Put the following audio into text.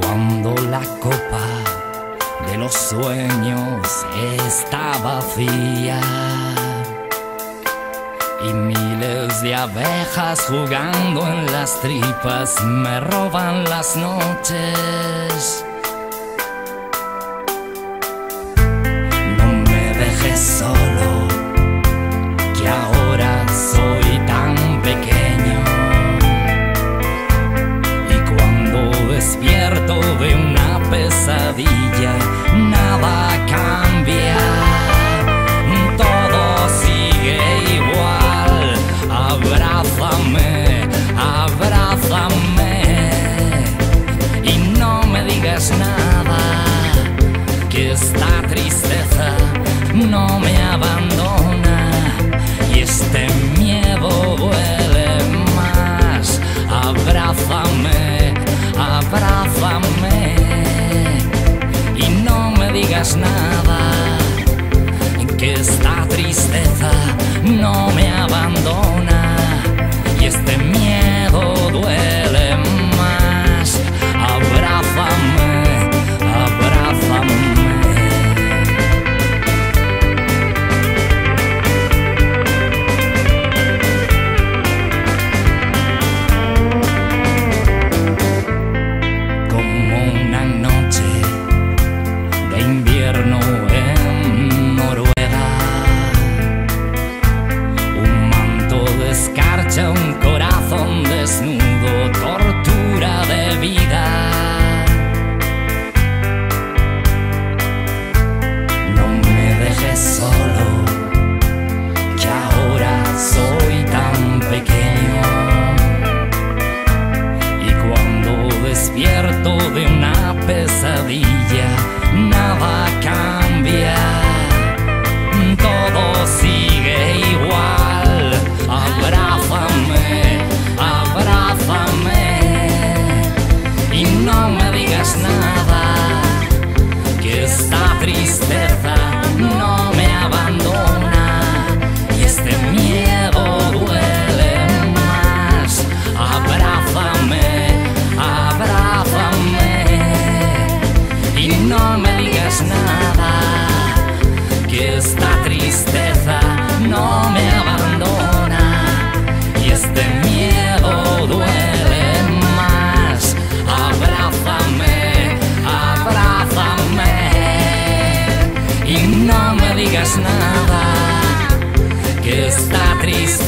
Cuando la copa de los sueños está vacía y miles de abejas jugando en las tripas me roban las noches, no me dejes solo, que ahora soy tan pequeño. Despierto de una pesadilla, nada cambia, todo sigue igual. Abrázame, abrázame y no me digas nada, que esta tristeza no me abandona y este miedo duele más. Abrázame, abrázame y no me digas nada, que esta tristeza no me abandona y este miedo duele más. Abrázame, abrázame. En Noruega, un manto de escarcha, un corazón desnudo, tortura de vida. No me dejes solo, que ahora soy tan pequeño y cuando despierto de una pesadilla nada cambia, todo sigue igual. Abrázame, abrázame y no me digas nada, que esta tristeza no me abandona y este miedo duele más. Abrázame, abrázame y no me digas nada, que esta tristeza no me abandona y este miedo duele más. Abrázame, abrázame y no me digas nada, que esta tristeza